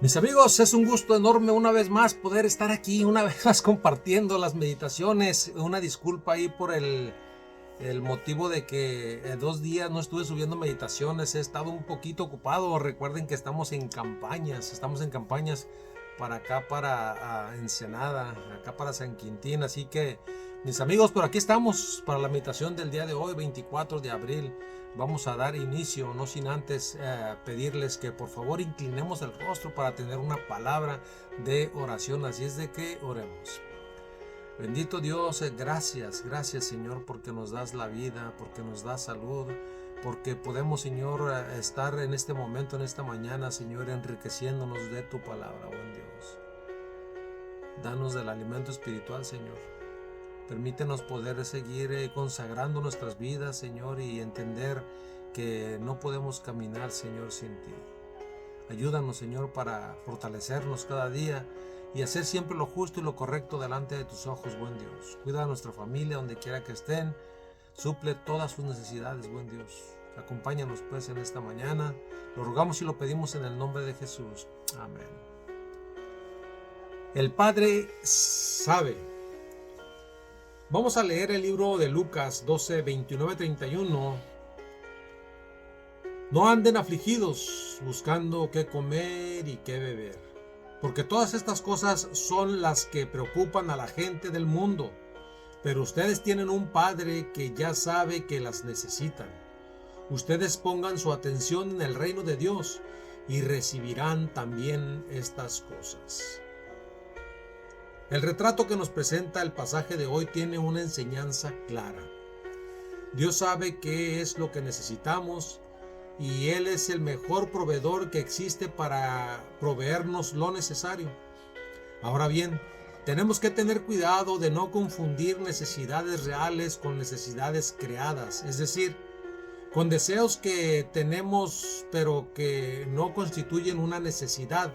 Mis amigos, es un gusto enorme una vez más poder estar aquí, una vez más compartiendo las meditaciones. Una disculpa ahí por el motivo de que 2 días no estuve subiendo meditaciones. He estado un poquito ocupado. Recuerden que estamos en campañas para acá, para Ensenada, acá para San Quintín. Así que, mis amigos, por aquí estamos para la meditación del día de hoy, 24 de abril. Vamos a dar inicio, no sin antes pedirles que por favor inclinemos el rostro para tener una palabra de oración. Así es de que oremos. Bendito Dios, gracias Señor, porque nos das la vida, porque nos das salud, porque podemos, Señor, estar en este momento, en esta mañana, Señor, enriqueciéndonos de tu palabra, buen Dios. Danos del alimento espiritual, Señor. Permítenos poder seguir consagrando nuestras vidas, Señor, y entender que no podemos caminar, Señor, sin ti. Ayúdanos, Señor, para fortalecernos cada día y hacer siempre lo justo y lo correcto delante de tus ojos, buen Dios. Cuida a nuestra familia donde quiera que estén. Suple todas sus necesidades, buen Dios. Acompáñanos pues en esta mañana. Lo rogamos y lo pedimos en el nombre de Jesús. Amén. El Padre sabe. Vamos a leer el libro de Lucas 12, 29, 31. No anden afligidos buscando qué comer y qué beber, porque todas estas cosas son las que preocupan a la gente del mundo. Pero ustedes tienen un Padre que ya sabe que las necesitan. Ustedes pongan su atención en el reino de Dios y recibirán también estas cosas. El retrato que nos presenta el pasaje de hoy tiene una enseñanza clara. Dios sabe qué es lo que necesitamos y Él es el mejor proveedor que existe para proveernos lo necesario. Ahora bien, tenemos que tener cuidado de no confundir necesidades reales con necesidades creadas, es decir, con deseos que tenemos pero que no constituyen una necesidad.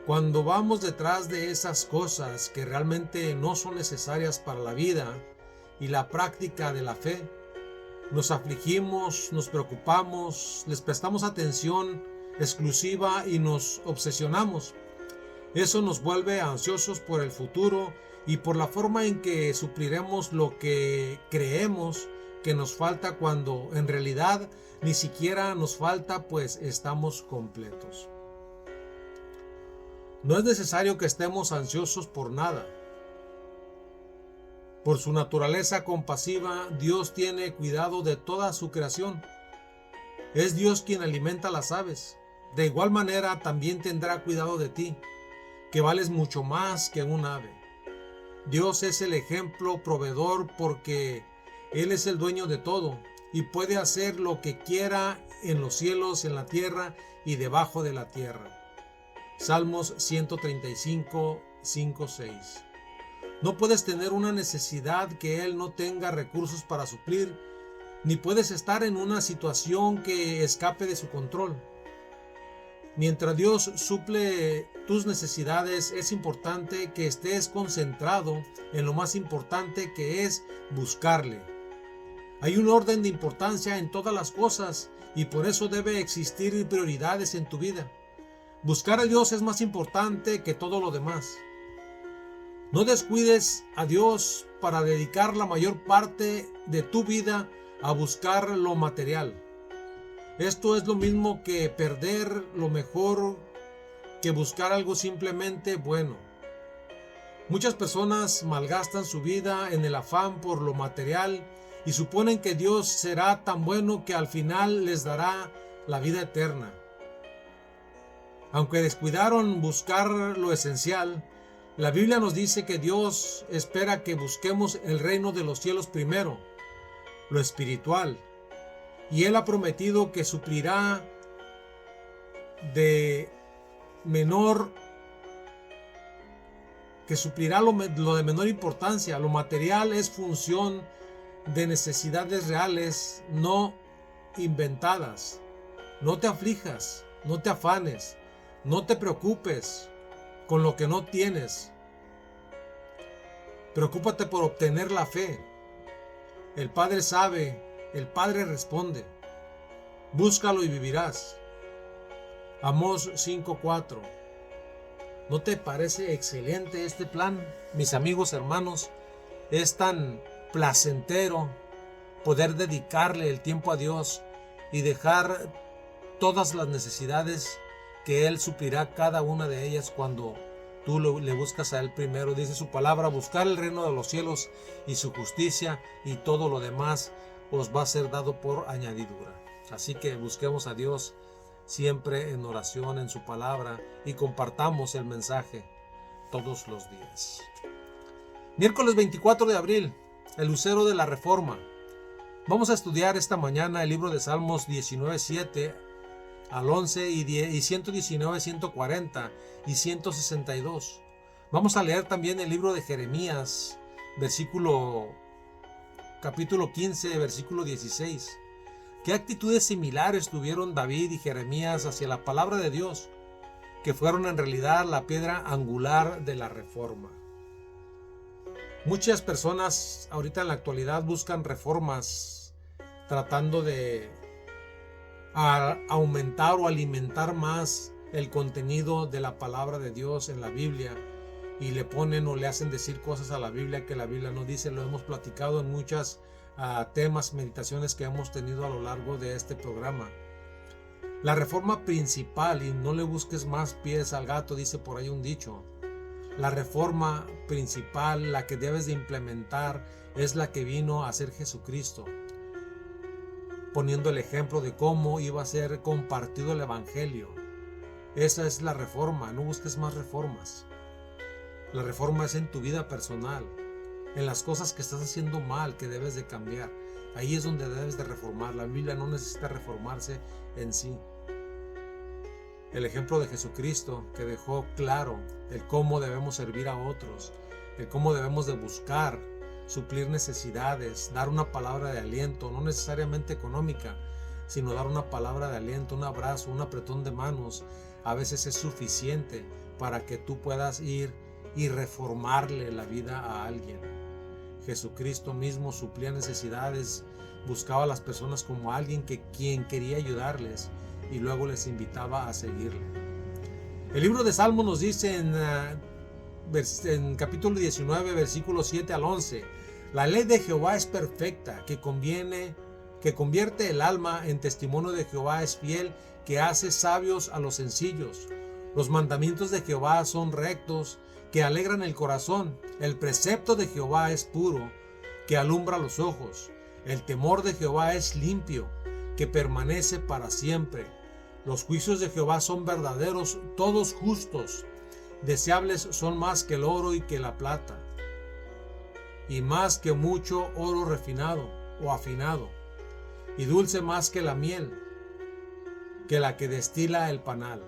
Cuando vamos detrás de esas cosas que realmente no son necesarias para la vida y la práctica de la fe, nos afligimos, nos preocupamos, les prestamos atención exclusiva y nos obsesionamos. Eso nos vuelve ansiosos por el futuro y por la forma en que supliremos lo que creemos que nos falta cuando en realidad ni siquiera nos falta, pues estamos completos. No es necesario que estemos ansiosos por nada. Por su naturaleza compasiva, Dios tiene cuidado de toda su creación. Es Dios quien alimenta las aves. De igual manera, también tendrá cuidado de ti, que vales mucho más que un ave. Dios es el ejemplo proveedor porque Él es el dueño de todo y puede hacer lo que quiera en los cielos, en la tierra y debajo de la tierra. Salmos 135, 5, 6. No puedes tener una necesidad que Él no tenga recursos para suplir, ni puedes estar en una situación que escape de su control. Mientras Dios suple tus necesidades, es importante que estés concentrado en lo más importante, que es buscarle. Hay un orden de importancia en todas las cosas y por eso debe existir prioridades en tu vida. Buscar a Dios es más importante que todo lo demás. No descuides a Dios para dedicar la mayor parte de tu vida a buscar lo material. Esto es lo mismo que perder lo mejor que buscar algo simplemente bueno. Muchas personas malgastan su vida en el afán por lo material y suponen que Dios será tan bueno que al final les dará la vida eterna. Aunque descuidaron buscar lo esencial, la Biblia nos dice que Dios espera que busquemos el reino de los cielos primero, lo espiritual, y Él ha prometido que suplirá lo de menor importancia. Lo material es función de necesidades reales, no inventadas. No te aflijas, no te afanes. No te preocupes con lo que no tienes. Preocúpate por obtener la fe. El Padre sabe, el Padre responde. Búscalo y vivirás. Amós 5:4. ¿No te parece excelente este plan, mis amigos hermanos? Es tan placentero poder dedicarle el tiempo a Dios y dejar todas las necesidades que Él suplirá cada una de ellas cuando tú le buscas a Él primero. Dice su palabra: buscar el reino de los cielos y su justicia, y todo lo demás os va a ser dado por añadidura. Así que busquemos a Dios siempre en oración, en su palabra, y compartamos el mensaje todos los días. Miércoles 24 de abril, el lucero de la Reforma. Vamos a estudiar esta mañana el libro de Salmos 19:7 al 11 y 119, 140 y 162. Vamos a leer también el libro de Jeremías, capítulo 15, versículo 16. ¿Qué actitudes similares tuvieron David y Jeremías hacia la palabra de Dios, que fueron en realidad la piedra angular de la Reforma? Muchas personas ahorita en la actualidad buscan reformas tratando de aumentar o alimentar más el contenido de la palabra de Dios en la Biblia, y le ponen o le hacen decir cosas a la Biblia que la Biblia no dice. Lo hemos platicado en muchas temas, meditaciones que hemos tenido a lo largo de este programa. La reforma principal, y no le busques más pies al gato, dice por ahí un dicho. La reforma principal, la que debes de implementar, es la que vino a hacer Jesucristo, poniendo el ejemplo de cómo iba a ser compartido el evangelio. Esa es la reforma. No busques más reformas. La reforma es en tu vida personal, en las cosas que estás haciendo mal, que debes de cambiar. Ahí es donde debes de reformar. La Biblia no necesita reformarse en sí. El ejemplo de Jesucristo, que dejó claro el cómo debemos servir a otros, el cómo debemos de buscar suplir necesidades, dar una palabra de aliento, no necesariamente económica, sino dar una palabra de aliento, un abrazo, un apretón de manos. A veces es suficiente para que tú puedas ir y reformarle la vida a alguien. Jesucristo mismo suplía necesidades, buscaba a las personas como alguien quien quería ayudarles, y luego les invitaba a seguirle. El libro de Salmos nos dice en capítulo 19, versículos 7 al 11: la ley de Jehová es perfecta, que convierte el alma. En testimonio de Jehová es fiel, que hace sabios a los sencillos. Los mandamientos de Jehová son rectos, que alegran el corazón. El precepto de Jehová es puro, que alumbra los ojos. El temor de Jehová es limpio, que permanece para siempre. Los juicios de Jehová son verdaderos, todos justos. Deseables son más que el oro y que la plata, y más que mucho oro refinado o afinado, y dulce más que la miel, que la que destila el panal.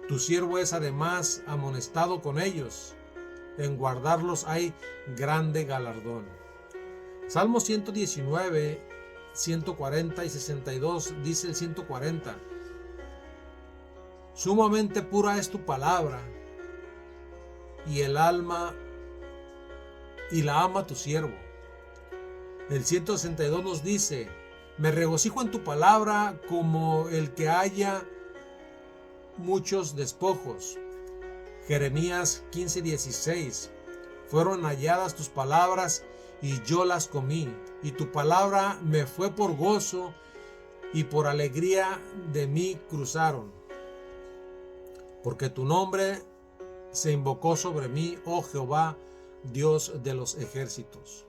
Tu siervo es además amonestado con ellos, en guardarlos hay grande galardón. Salmo 119, 140 y 62, dice el 140: sumamente pura es tu palabra, y el alma y la ama tu siervo. El 162 nos dice: me regocijo en tu palabra como el que haya muchos despojos. Jeremías 15:16: fueron halladas tus palabras y yo las comí, y tu palabra me fue por gozo, y por alegría de mí cruzaron. Porque tu nombre se invocó sobre mí, oh Jehová, Dios de los ejércitos.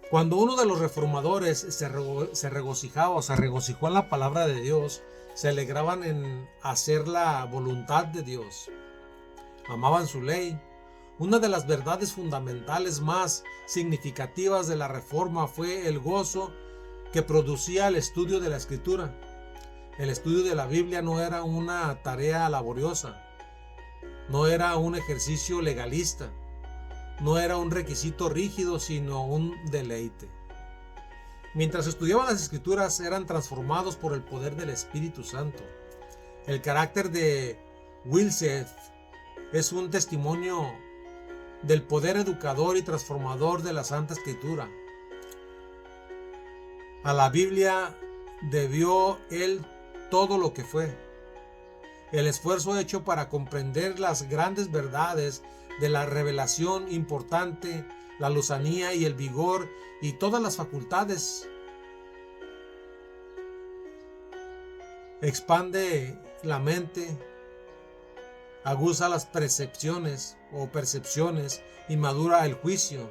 Cuando uno de los reformadores se regocijaba o se regocijó en la palabra de Dios, se alegraban en hacer la voluntad de Dios. Amaban su ley. Una de las verdades fundamentales más significativas de la Reforma fue el gozo que producía el estudio de la Escritura. El estudio de la Biblia no era una tarea laboriosa, no era un ejercicio legalista, no era un requisito rígido, sino un deleite. Mientras estudiaban las Escrituras, eran transformados por el poder del Espíritu Santo. El carácter de Wilsef es un testimonio del poder educador y transformador de la Santa Escritura. A la Biblia debió él todo lo que fue. El esfuerzo hecho para comprender las grandes verdades de la revelación importante, la lozanía y el vigor y todas las facultades. Expande la mente, aguza las percepciones y madura el juicio.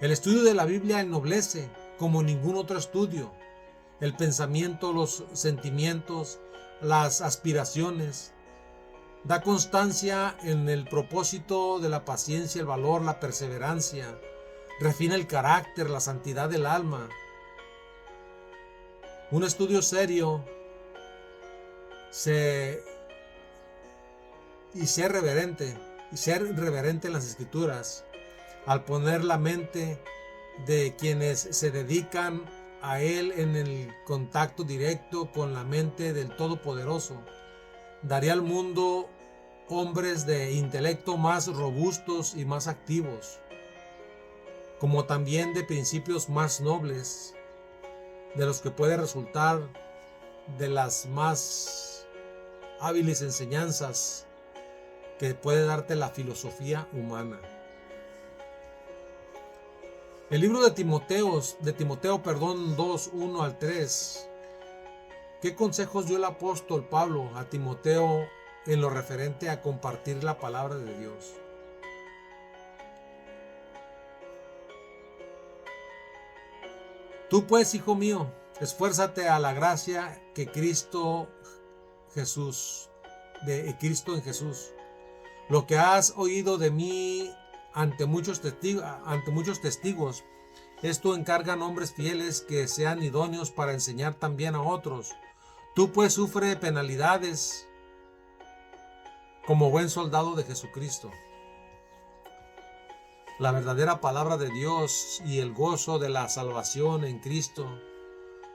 El estudio de la Biblia ennoblece como ningún otro estudio el pensamiento, los sentimientos, las aspiraciones. Da constancia en el propósito de la paciencia, el valor, la perseverancia. Refina el carácter, la santidad del alma. Un estudio serio ser reverente en las Escrituras, al poner la mente de quienes se dedican a él en el contacto directo con la mente del Todopoderoso, daría al mundo hombres de intelecto más robustos y más activos, como también de principios más nobles, de los que puede resultar de las más hábiles enseñanzas que puede darte la filosofía humana. El libro de Timoteo, 2, 1 al 3. ¿Qué consejos dio el apóstol Pablo a Timoteo en lo referente a compartir la palabra de Dios? Tú pues, hijo mío, esfuérzate a la gracia que Cristo en Jesús. Lo que has oído de mí ante muchos testigos, esto encargan hombres fieles que sean idóneos para enseñar también a otros. Tú pues sufre penalidades como buen soldado de Jesucristo. La verdadera palabra de Dios y el gozo de la salvación en Cristo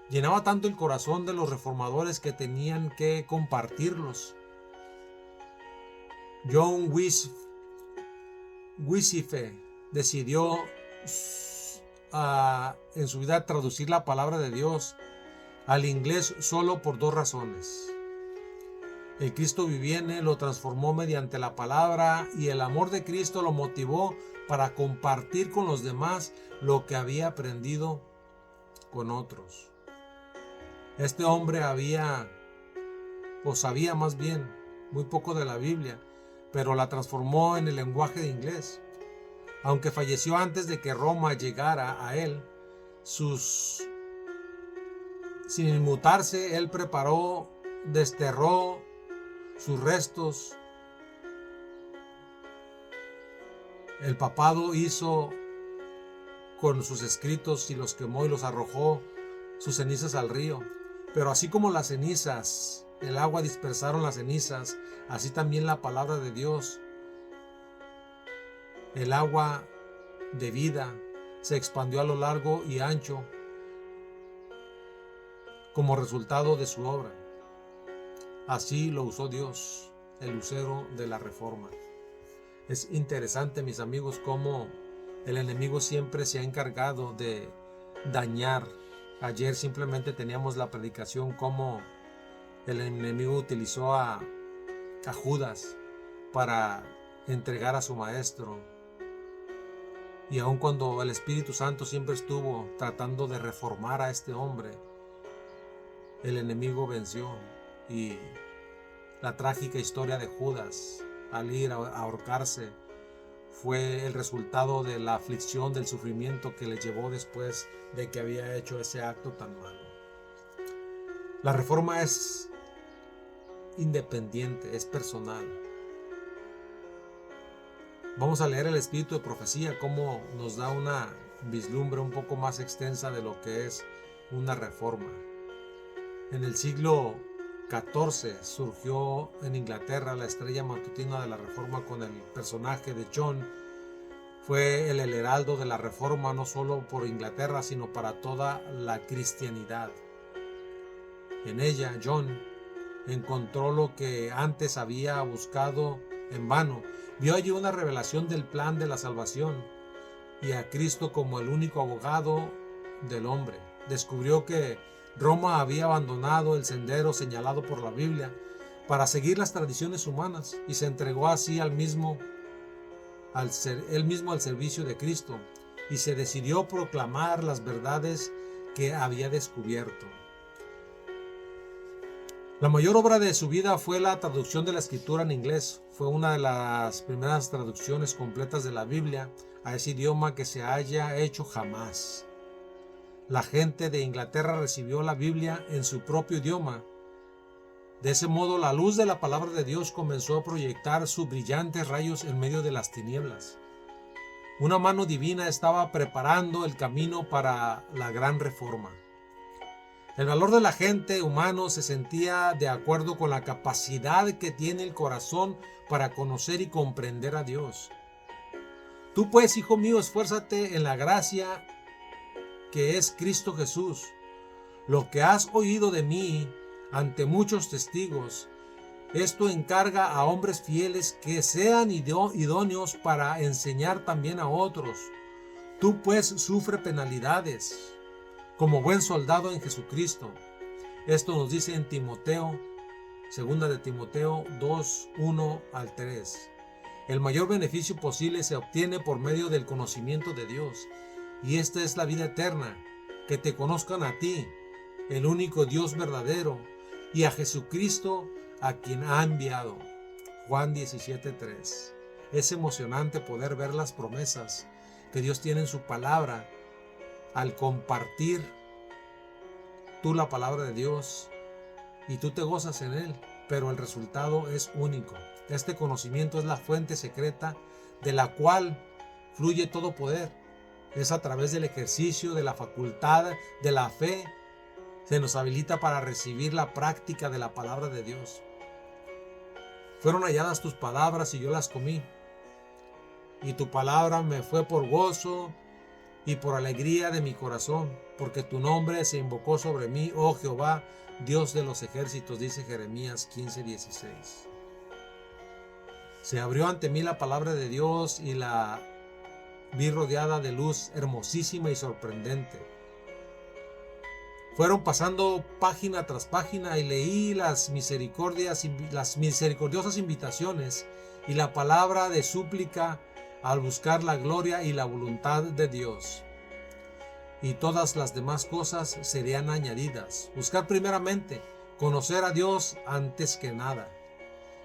llenaba tanto el corazón de los reformadores que tenían que compartirlos. John Wycliffe decidió en su vida traducir la palabra de Dios al inglés solo por 2 razones. El Cristo viviente lo transformó mediante la palabra y el amor de Cristo lo motivó para compartir con los demás lo que había aprendido con otros. Este hombre sabía más bien muy poco de la Biblia, pero la transformó en el lenguaje de inglés. Aunque falleció antes de que Roma llegara a él, sin inmutarse, él desterró sus restos. El papado hizo con sus escritos y los quemó y los arrojó sus cenizas al río. Pero así como las cenizas, el agua dispersaron las cenizas, así también la palabra de Dios, el agua de vida, se expandió a lo largo y ancho como resultado de su obra. Así lo usó Dios, el lucero de la reforma. Es interesante, mis amigos, cómo el enemigo siempre se ha encargado de dañar. Ayer simplemente teníamos la predicación cómo el enemigo utilizó a Judas para entregar a su maestro. Y aun cuando el Espíritu Santo siempre estuvo tratando de reformar a este hombre, el enemigo venció. Y la trágica historia de Judas al ir a ahorcarse fue el resultado de la aflicción, del sufrimiento que le llevó después de que había hecho ese acto tan malo. La reforma es independiente, es personal. Vamos a leer el espíritu de profecía, cómo nos da una vislumbre un poco más extensa de lo que es una reforma. En el siglo XIV surgió en Inglaterra la estrella matutina de la reforma con el personaje de John. Fue el heraldo de la reforma no solo por Inglaterra, sino para toda la cristianidad. En ella, John encontró lo que antes había buscado en vano. Vio allí una revelación del plan de la salvación y a Cristo como el único abogado del hombre. Descubrió que Roma había abandonado el sendero señalado por la Biblia para seguir las tradiciones humanas y se entregó así él mismo al servicio de Cristo y se decidió proclamar las verdades que había descubierto. La mayor obra de su vida fue la traducción de la escritura en inglés. Fue una de las primeras traducciones completas de la Biblia a ese idioma que se haya hecho jamás. La gente de Inglaterra recibió la Biblia en su propio idioma. De ese modo, la luz de la palabra de Dios comenzó a proyectar sus brillantes rayos en medio de las tinieblas. Una mano divina estaba preparando el camino para la gran reforma. El valor de la gente humano se sentía de acuerdo con la capacidad que tiene el corazón para conocer y comprender a Dios. Tú pues, hijo mío, esfuérzate en la gracia que es Cristo Jesús. Lo que has oído de mí ante muchos testigos, esto encarga a hombres fieles que sean idóneos para enseñar también a otros. Tú pues sufre penalidades como buen soldado en Jesucristo. Esto nos dice en Timoteo, 2 de Timoteo 2, 1 al 3. El mayor beneficio posible se obtiene por medio del conocimiento de Dios, y esta es la vida eterna, que te conozcan a ti, el único Dios verdadero, y a Jesucristo a quien ha enviado. Juan 17:3. Es emocionante poder ver las promesas que Dios tiene en su palabra al compartir tú la palabra de Dios y tú te gozas en él, pero el resultado es único. Este conocimiento es la fuente secreta de la cual fluye todo poder. Es a través del ejercicio de la facultad de la fe se nos habilita para recibir la práctica de la palabra de Dios. Fueron halladas tus palabras y yo las comí, y tu palabra me fue por gozo y por alegría de mi corazón, porque tu nombre se invocó sobre mí, oh Jehová, Dios de los ejércitos, dice Jeremías 15:16. Se abrió ante mí la palabra de Dios y la vi rodeada de luz hermosísima y sorprendente. Fueron pasando página tras página y leí las misericordiosas invitaciones y la palabra de súplica al buscar la gloria y la voluntad de Dios. Y todas las demás cosas serían añadidas. Buscar primeramente, conocer a Dios antes que nada.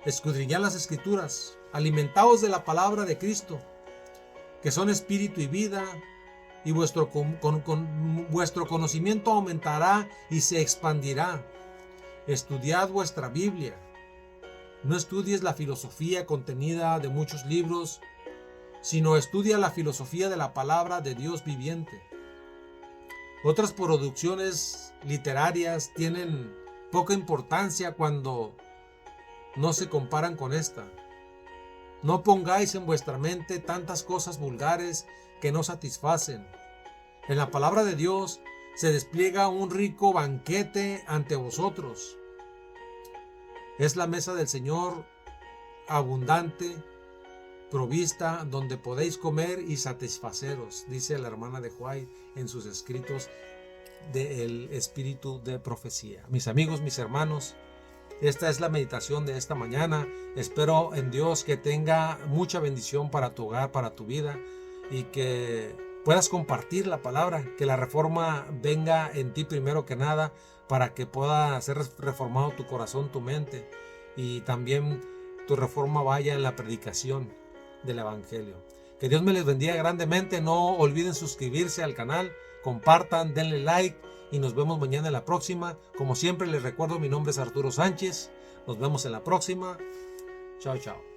Escudriñar las Escrituras, alimentaos de la palabra de Cristo, que son espíritu y vida, y vuestro conocimiento aumentará y se expandirá. Estudiad vuestra Biblia. No estudies la filosofía contenida de muchos libros, sino estudia la filosofía de la palabra de Dios viviente. Otras producciones literarias tienen poca importancia cuando no se comparan con esta. No pongáis en vuestra mente tantas cosas vulgares que no satisfacen. En la palabra de Dios se despliega un rico banquete ante vosotros. Es la mesa del Señor abundante, provista, donde podéis comer y satisfaceros, dice la hermana de White en sus escritos del Espíritu de Profecía. Mis amigos, mis hermanos, esta es la meditación de esta mañana. Espero en Dios que tenga mucha bendición para tu hogar, para tu vida, y que puedas compartir la palabra, que la reforma venga en ti primero que nada, para que pueda ser reformado tu corazón, tu mente, y también tu reforma vaya en la predicación del Evangelio. Que Dios me les bendiga grandemente. No olviden suscribirse al canal, compartan, denle like y nos vemos mañana en la próxima. Como siempre les recuerdo, mi nombre es Arturo Sánchez. Nos vemos en la próxima. Chao, chao.